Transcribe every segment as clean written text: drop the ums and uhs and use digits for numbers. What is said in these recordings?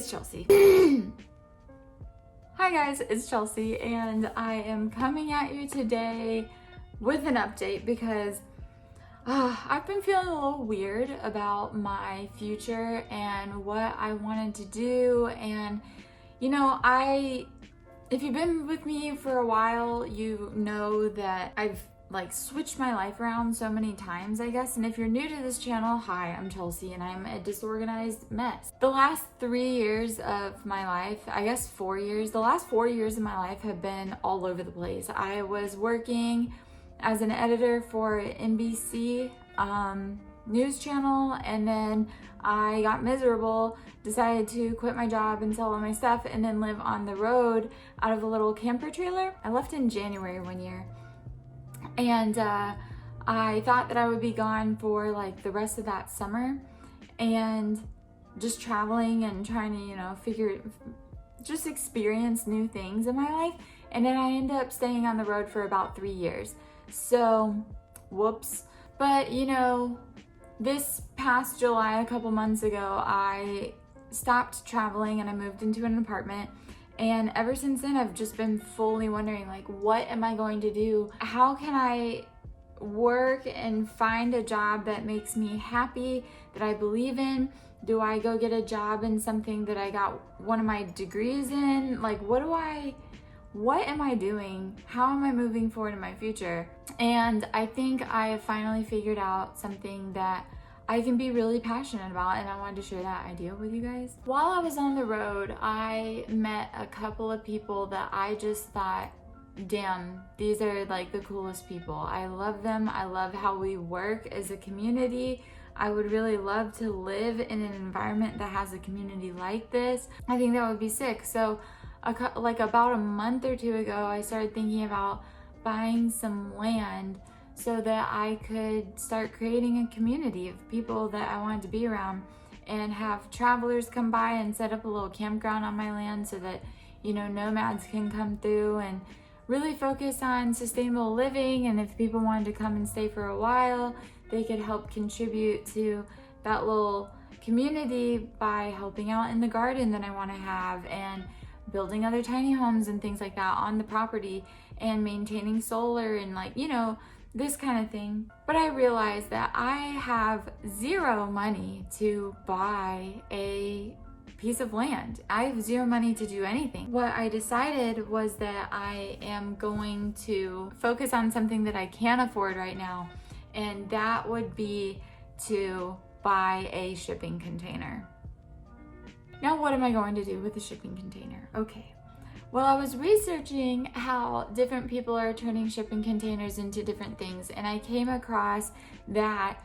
it's Chelsea. Hi guys, it's Chelsea, and I am coming at you today with an update because I've been feeling a little weird about my future and what I wanted to do. And you know, if you've been with me for a while, you know that I've switched my life around so many times, I guess. And if you're new to this channel, hi, I'm Chelsea and I'm a disorganized mess. The last 3 years of my life, I guess 4 years, the last 4 years of my life have been all over the place. I was working as an editor for NBC news channel, and then I got miserable, decided to quit my job and sell all my stuff and then live on the road out of a little camper trailer. I left in January one year. And I thought that I would be gone for the rest of that summer and just traveling and trying to, just experience new things in my life. And then I ended up staying on the road for about 3 years. So, whoops. But this past July, a couple months ago, I stopped traveling and I moved into an apartment. And ever since then, I've just been fully wondering, what am I going to do? How can I work and find a job that makes me happy, that I believe in? Do I go get a job in something that I got one of my degrees in? What am I doing? How am I moving forward in my future? And I think I have finally figured out something that I can be really passionate about, and I wanted to share that idea with you guys. While I was on the road, I met a couple of people that I just thought, damn, these are the coolest people. I love them. I love how we work as a community. I would really love to live in an environment that has a community like this. I think that would be sick. So about a month or two ago, I started thinking about buying some land so that I could start creating a community of people that I wanted to be around and have travelers come by and set up a little campground on my land so that, nomads can come through and really focus on sustainable living. And if people wanted to come and stay for a while, they could help contribute to that little community by helping out in the garden that I want to have and building other tiny homes and things like that on the property and maintaining solar and this kind of thing. But I realized that I have zero money to buy a piece of land. I have zero money to do anything. What I decided was that I am going to focus on something that I can afford right now, and that would be to buy a shipping container. Now, what am I going to do with a shipping container? Okay. Well, I was researching how different people are turning shipping containers into different things, and I came across that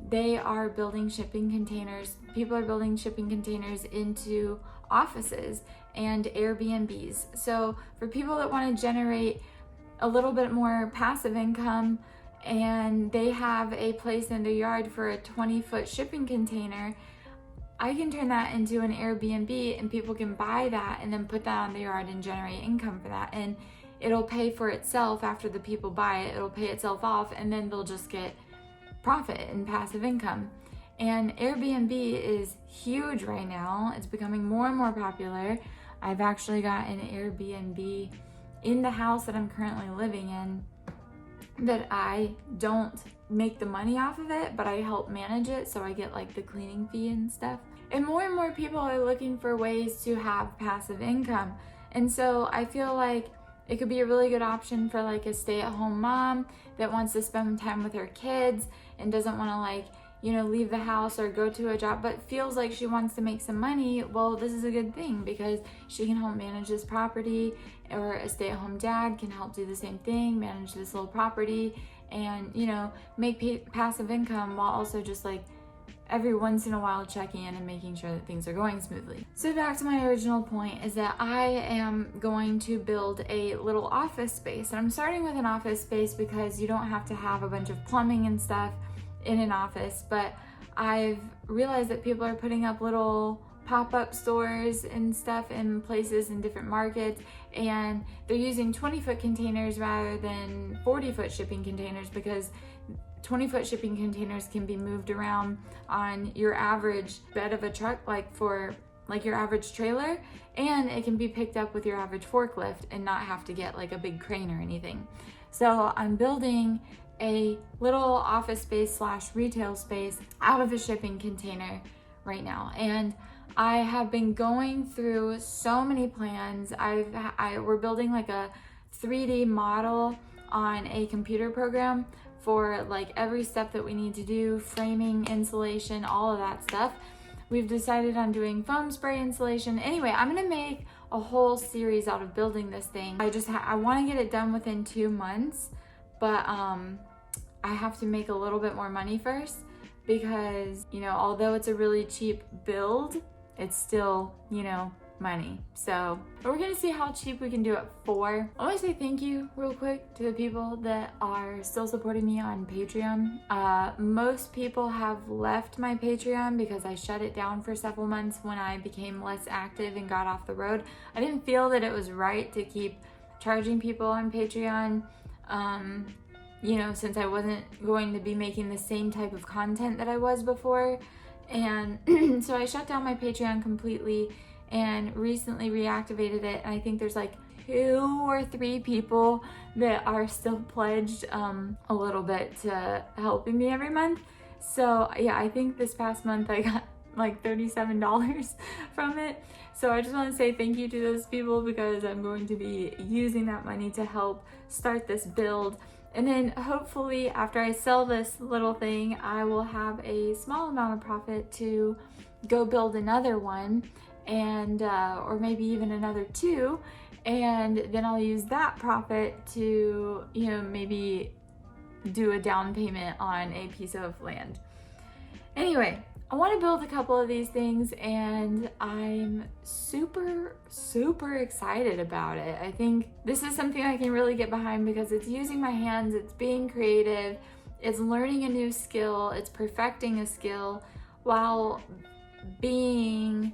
they are building shipping containers. People are building shipping containers into offices and Airbnbs. So for people that want to generate a little bit more passive income and they have a place in their yard for a 20-foot shipping container, I can turn that into an Airbnb and people can buy that and then put that on the yard and generate income for that. And it'll pay for itself after the people buy it. It'll pay itself off, and then they'll just get profit and passive income. And Airbnb is huge right now. It's becoming more and more popular. I've actually got an Airbnb in the house that I'm currently living in that I don't make the money off of it, but I help manage it, so I get the cleaning fee and stuff. And more people are looking for ways to have passive income. And so I feel like it could be a really good option for a stay-at-home mom that wants to spend time with her kids and doesn't want to leave the house or go to a job, but feels like she wants to make some money. Well, this is a good thing because she can help manage this property, or a stay-at-home dad can help do the same thing, manage this little property and, make passive income while also just every once in a while checking in and making sure that things are going smoothly. So back to my original point is that I am going to build a little office space. And I'm starting with an office space because you don't have to have a bunch of plumbing and stuff in an office, but I've realized that people are putting up little pop-up stores and stuff in places in different markets, and they're using 20-foot containers rather than 40-foot shipping containers because 20-foot shipping containers can be moved around on your average bed of a truck, for like your average trailer, and it can be picked up with your average forklift and not have to get like a big crane or anything. So I'm building a little office space slash retail space out of a shipping container right now. And I have been going through so many plans. We're building like a 3D model on a computer program for like every step that we need to do, framing, insulation, all of that stuff. We've decided on doing foam spray insulation. Anyway, I'm gonna make a whole series out of building this thing. I wanna get it done within 2 months, but I have to make a little bit more money first because, you know, although it's a really cheap build, it's still, you know, money. So we're gonna see how cheap we can do it for. I want to say thank you real quick to the people that are still supporting me on Patreon. Most people have left my Patreon because I shut it down for several months when I became less active and got off the road. I didn't feel that it was right to keep charging people on Patreon, you know, since I wasn't going to be making the same type of content that I was before. And so I shut down my Patreon completely and recently reactivated it. And I think there's like 2 or 3 people that are still pledged a little bit to helping me every month. So yeah, I think this past month I got like $37 from it. So I just want to say thank you to those people because I'm going to be using that money to help start this build. And then hopefully after I sell this little thing, I will have a small amount of profit to go build another one, and or maybe even another 2. And then I'll use that profit to, you know, maybe do a down payment on a piece of land. Anyway, I want to build a couple of these things and I'm super, super excited about it. I think this is something I can really get behind because it's using my hands, it's being creative, it's learning a new skill, it's perfecting a skill while being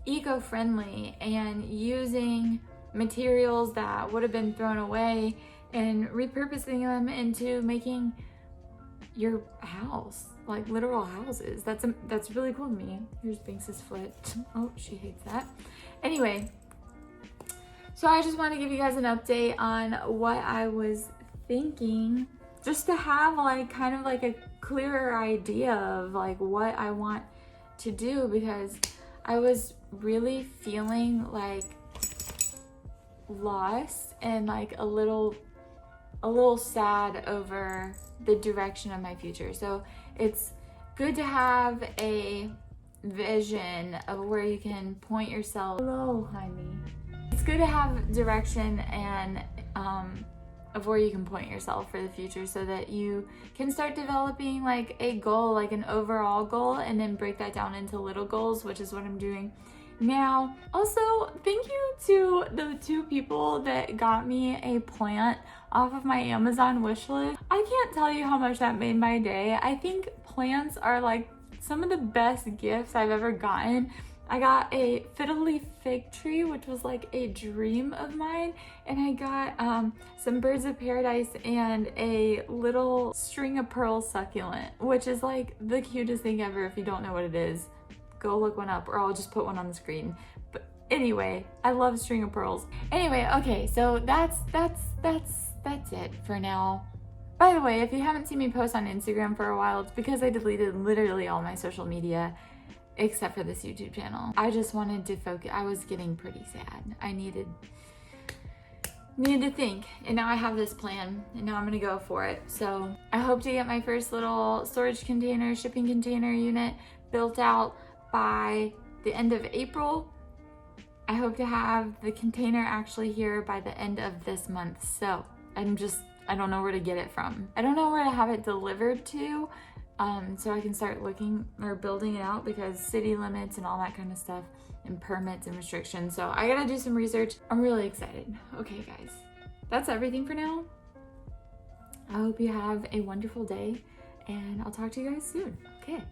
eco-friendly and using materials that would have been thrown away and repurposing them into making your house, like literal houses. That's really cool to me. Here's Binks's foot. Oh, she hates that. Anyway, so I just want to give you guys an update on what I was thinking, just to have like kind of like a clearer idea of like what I want to do, because I was really feeling like lost and like a little sad over the direction of my future. So it's good to have a vision of where you can point yourself. Hello, honey. It's good to have direction and of where you can point yourself for the future so that you can start developing like a goal, like an overall goal, and then break that down into little goals, which is what I'm doing now. Also, thank you to the 2 people that got me a plant off of my Amazon wish list. I can't tell you how much that made my day. I think plants are like some of the best gifts I've ever gotten. I got a fiddle-leaf fig tree, which was like a dream of mine, and I got some birds of paradise and a little string of pearls succulent, which is like the cutest thing ever. If you don't know what it is, go look one up, or I'll just put one on the screen. But anyway, I love string of pearls. Anyway, okay, so that's it for now. By the way, if you haven't seen me post on Instagram for a while, it's because I deleted literally all my social media except for this YouTube channel. I just wanted to focus. I was getting pretty sad. I needed to think, and now I have this plan, and now I'm gonna go for it. So I hope to get my first little storage container, shipping container unit built out by the end of April. I hope to have the container actually here by the end of this month. So I don't know where to get it from. I don't know where to have it delivered to, so I can start looking or building it out, because city limits and all that kind of stuff and permits and restrictions. So I gotta do some research. I'm really excited. Okay guys, that's everything for now. I hope you have a wonderful day, and I'll talk to you guys soon. Okay.